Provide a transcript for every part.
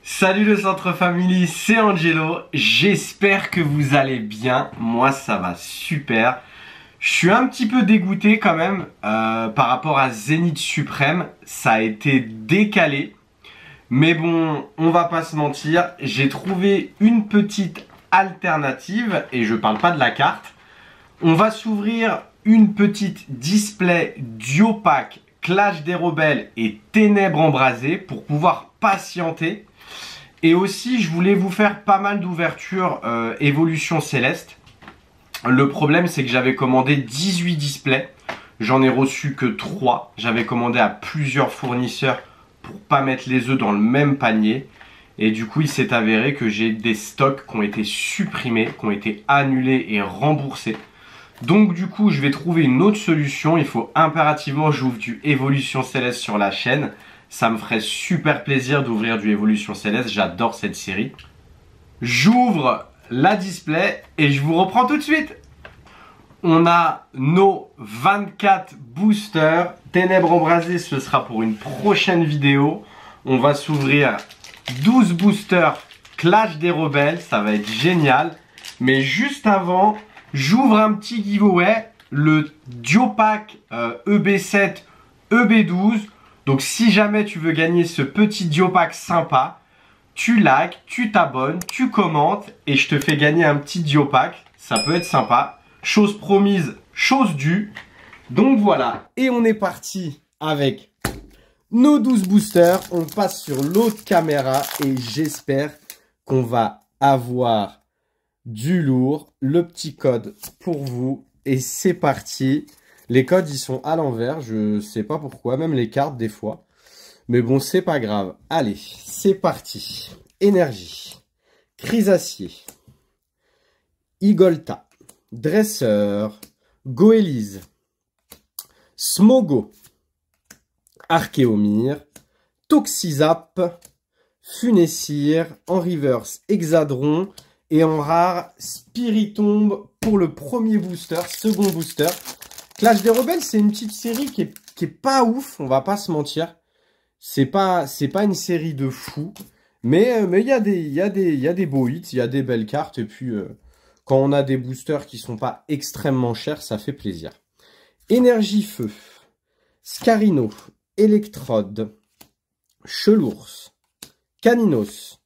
Salut le Centre Family, c'est Angelo, j'espère que vous allez bien, moi ça va super. Je suis un petit peu dégoûté quand même par rapport à Zénith Suprême, ça a été décalé. Mais bon, on va pas se mentir, j'ai trouvé une petite alternative et je parle pas de la carte. On va s'ouvrir une petite display Duopack, Clash des Rebelles et Ténèbres Embrasées pour pouvoir patienter. Et aussi, je voulais vous faire pas mal d'ouvertures Évolution Céleste. Le problème, c'est que j'avais commandé 18 displays. J'en ai reçu que 3. J'avais commandé à plusieurs fournisseurs pour pas mettre les œufs dans le même panier. Et du coup, il s'est avéré que j'ai des stocks qui ont été supprimés, qui ont été annulés et remboursés. Donc du coup, je vais trouver une autre solution. Il faut impérativement que j'ouvre du Évolution Céleste sur la chaîne. Ça me ferait super plaisir d'ouvrir du Évolution Céleste. J'adore cette série. J'ouvre la display et je vous reprends tout de suite. On a nos 24 boosters. Ténèbres Embrasées, ce sera pour une prochaine vidéo. On va s'ouvrir 12 boosters Clash des Rebelles. Ça va être génial. Mais juste avant, j'ouvre un petit giveaway. Le Duopack EB7, EB12. Donc si jamais tu veux gagner ce petit Duopack sympa, tu likes, tu t'abonnes, tu commentes et je te fais gagner un petit Duopack. Ça peut être sympa. Chose promise, chose due. Donc voilà. Et on est parti avec nos 12 boosters. On passe sur l'autre caméra et j'espère qu'on va avoir du lourd. Le petit code pour vous. Et c'est parti. Les codes, ils sont à l'envers. Je sais pas pourquoi. Même les cartes, des fois. Mais bon, c'est pas grave. Allez, c'est parti. Énergie. Chrysacier. Igolta. Dresseur. Goélise. Smogo. Archéomir. Toxizap. Funessir. En reverse, Hexadron. Et en rare, Spiritombe pour le premier booster. Second booster. Clash des Rebelles, c'est une petite série qui est pas ouf, on va pas se mentir. C'est pas une série de fou. Mais il y a des beaux hits, il y a des belles cartes. Et puis, quand on a des boosters qui sont pas extrêmement chers, ça fait plaisir. Énergie Feu. Scarino. Electrode. Chelours. Caninos.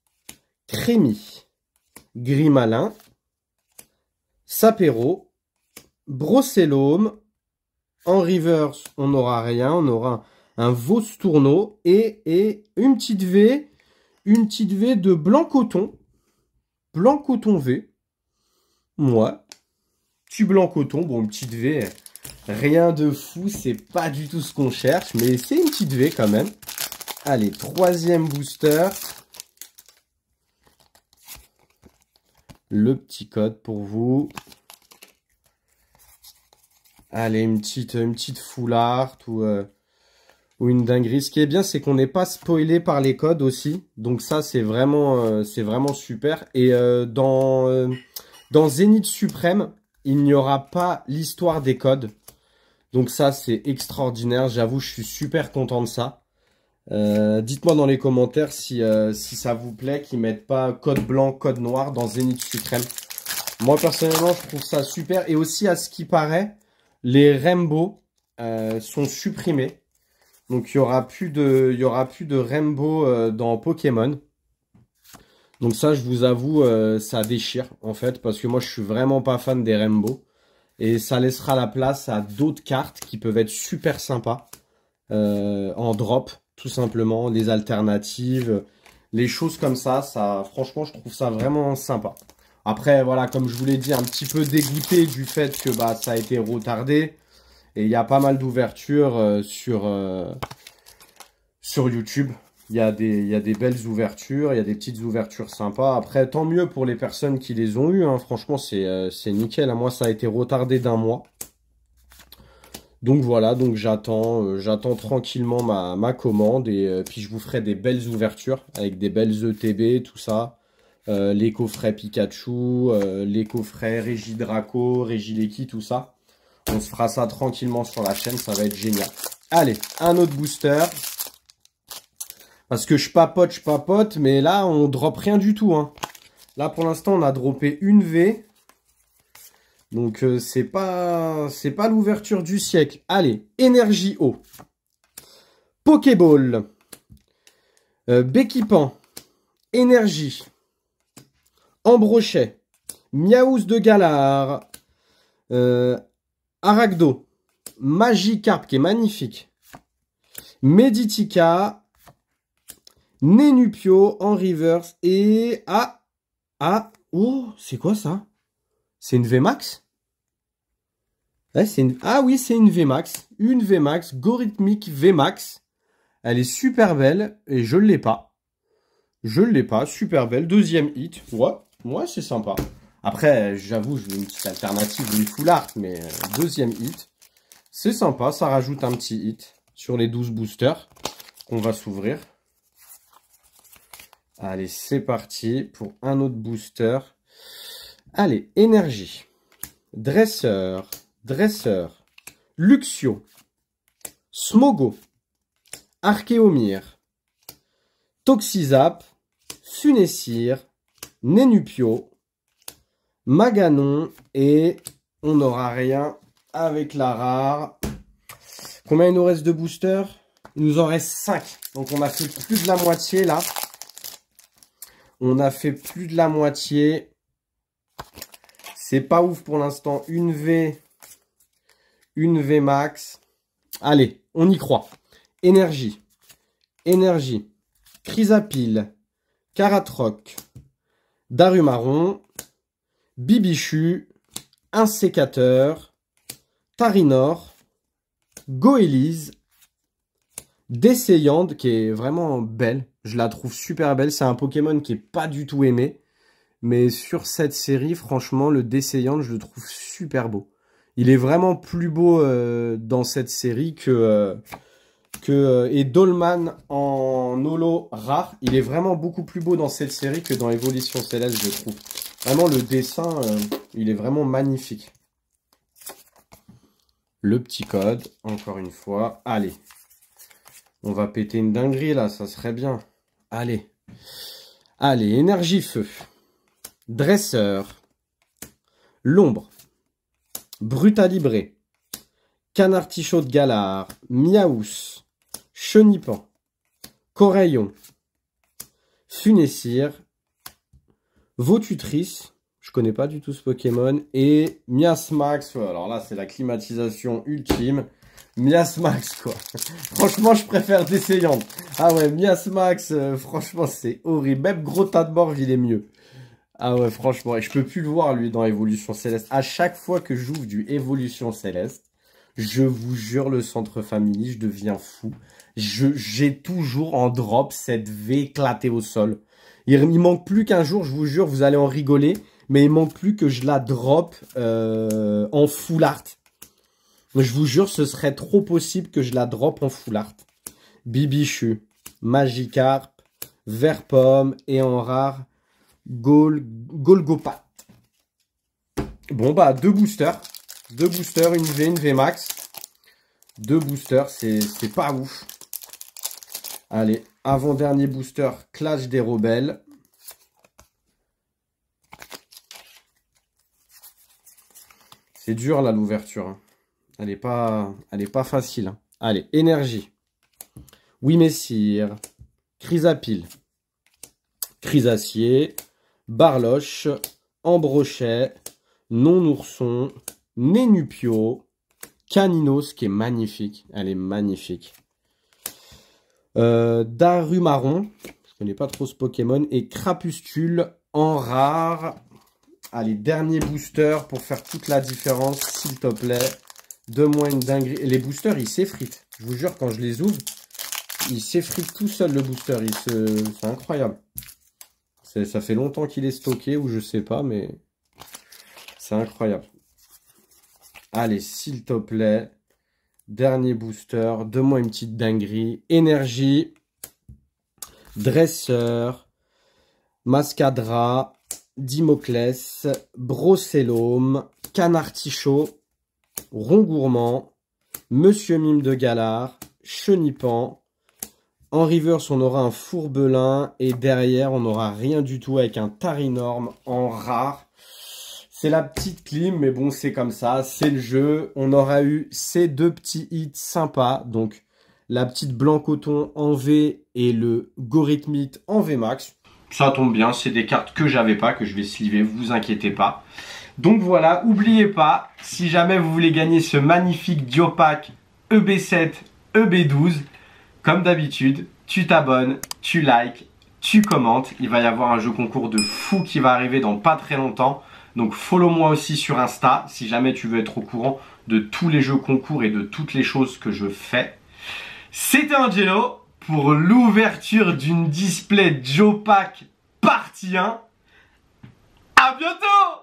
Crémy. Grimalin. Sapero. Brossellum. En reverse, on n'aura rien. On aura un Vostourneau et une petite V de blanc coton. Blanc coton V. Moi. Petit blanc coton. Bon, une petite V. Rien de fou. C'est pas du tout ce qu'on cherche. Mais c'est une petite V quand même. Allez, troisième booster. Le petit code pour vous. Allez, une petite foulard ou une dinguerie. Ce qui est bien, c'est qu'on n'est pas spoilé par les codes aussi. Donc ça, c'est vraiment super. Et dans Zénith Suprême, il n'y aura pas l'histoire des codes. Donc ça, c'est extraordinaire. J'avoue, je suis super content de ça. Dites-moi dans les commentaires si ça vous plaît qu'ils mettent pas code blanc, code noir dans Zénith Suprême. Moi, personnellement, je trouve ça super. Et aussi, à ce qui paraît, les Rainbow sont supprimés. Donc, il n'y aura plus de Rainbow dans Pokémon. Donc ça, je vous avoue, ça déchire, en fait. Parce que moi, je suis vraiment pas fan des Rainbow. Et ça laissera la place à d'autres cartes qui peuvent être super sympas. En drop, tout simplement. Les alternatives, les choses comme ça. Franchement, je trouve ça vraiment sympa. Après, voilà, comme je vous l'ai dit, un petit peu dégoûté du fait que ça a été retardé. Et il y a pas mal d'ouvertures sur YouTube. Il y a des belles ouvertures, il y a des petites ouvertures sympas. Après, tant mieux pour les personnes qui les ont eues. Hein. Franchement, c'est nickel. Moi, ça a été retardé d'un mois. Donc voilà, donc j'attends tranquillement ma commande. Et puis, je vous ferai des belles ouvertures avec des belles ETB, tout ça. Les coffrets Pikachu, les coffrets Régidraco, Régileki, tout ça. On se fera ça tranquillement sur la chaîne, ça va être génial. Allez, un autre booster. Parce que je papote, mais là, on drop rien du tout. Hein. Là, pour l'instant, on a droppé une V. Donc, c'est pas l'ouverture du siècle. Allez, énergie eau. Pokéball. Béquipan. Énergie. Ambrochet. Miaous de Galar. Aragdo. Magikarp qui est magnifique. Meditica. Nenupio en reverse. Et... oh, c'est quoi ça? C'est une VMAX? Ouais, ah oui, c'est une VMAX. Une VMAX. Gorithmic VMAX. Elle est super belle. Et je ne l'ai pas. Je ne l'ai pas. Super belle. Deuxième hit. Ouais, c'est sympa. Après, j'avoue, je veux une petite alternative, une full art. Mais deuxième hit. C'est sympa. Ça rajoute un petit hit sur les 12 boosters qu'on va s'ouvrir. Allez, c'est parti pour un autre booster. Allez, énergie. Dresseur. Luxio. Smogo. Archéomir. Toxizap. Funessir. Nenupio. Maganon. Et on n'aura rien avec la rare. Combien il nous reste de boosters? Il nous en reste 5. Donc on a fait plus de la moitié là. On a fait plus de la moitié. C'est pas ouf pour l'instant. Une V max. Allez, on y croit. Énergie. Chrysapile. Caratroc. Darumaron. Bibichu. Un sécateur. Tarinor. Goélise. Desséante qui est vraiment belle. Je la trouve super belle. C'est un Pokémon qui est pas du tout aimé. Mais sur cette série, franchement, le Desséante, je le trouve super beau. Il est vraiment plus beau dans cette série et Dolman en holo rare. Il est vraiment beaucoup plus beau dans cette série que dans Évolution Céleste, je trouve. Vraiment, le dessin, il est vraiment magnifique. Le petit code, encore une fois. Allez. On va péter une dinguerie, là. Ça serait bien. Allez. Allez, énergie feu. Dresseur. L'ombre. Brutalibré. Canartichaud de Galar. Miaous. Chenipan. Coraillon. Funessir. Votutrice. Je connais pas du tout ce Pokémon. Et Miasmax. Alors là, c'est la climatisation ultime. Miasmax, quoi. Franchement, je préfère Desséante. Ah ouais, Miasmax, franchement, c'est horrible. Même Gros Tas de Morve, il est mieux. Ah ouais, franchement. Et je peux plus le voir, lui, dans Évolution Céleste. À chaque fois que j'ouvre du Évolution Céleste, je vous jure, le centre family, je deviens fou. J'ai toujours en drop cette V éclatée au sol. Il manque plus qu'un jour, je vous jure, vous allez en rigoler. Mais il manque plus que je la drop en full art. Je vous jure, ce serait trop possible que je la drop en full art. Bibichu, Magikarp, Vert-Pomme et en rare, Golgopat. Bon, bah, deux boosters. Deux boosters, une V max. Deux boosters, c'est pas ouf. Allez, avant-dernier booster, Clash des Rebelles. C'est dur, là, l'ouverture. Hein. Elle est pas facile. Hein. Allez, énergie. Oui, Messire. Chrysapile. Chrysacier. Barloche. Ambrochet. Non-ourson. Nenupio. Caninos, qui est magnifique. Elle est magnifique. Darumaron. Je connais pas trop ce Pokémon. Et Crapustule en rare. Allez, dernier booster pour faire toute la différence, s'il te plaît. Donne-moi une dinguerie. Les boosters, ils s'effritent. Je vous jure, quand je les ouvre, ils s'effritent tout seul, le booster. C'est incroyable. Ça fait longtemps qu'il est stocké, ou je sais pas, mais c'est incroyable. Allez, s'il te plaît. Dernier booster. Donne-moi une petite dinguerie. Énergie. Dresseur. Mascadra. Dimoclès, Brocellum, Canartichaud, Rongourmand, Monsieur Mime de Galar, Chenipan, En reverse, on aura un Fourbelin. Et derrière, on n'aura rien du tout avec un Tarinorm en rare. C'est la petite clim, mais bon, c'est comme ça. C'est le jeu. On aura eu ces deux petits hits sympas. Donc, la petite blanc coton en V et le Gorithmite en V max. Ça tombe bien, c'est des cartes que j'avais pas, que je vais sliver, vous inquiétez pas. Donc voilà, n'oubliez pas, si jamais vous voulez gagner ce magnifique Diopack EB7, EB12, comme d'habitude, tu t'abonnes, tu likes, tu commentes. Il va y avoir un jeu concours de fou qui va arriver dans pas très longtemps. Donc follow moi aussi sur Insta, si jamais tu veux être au courant de tous les jeux concours et de toutes les choses que je fais. C'était Angelo pour l'ouverture d'une display Diopack partie 1. À bientôt!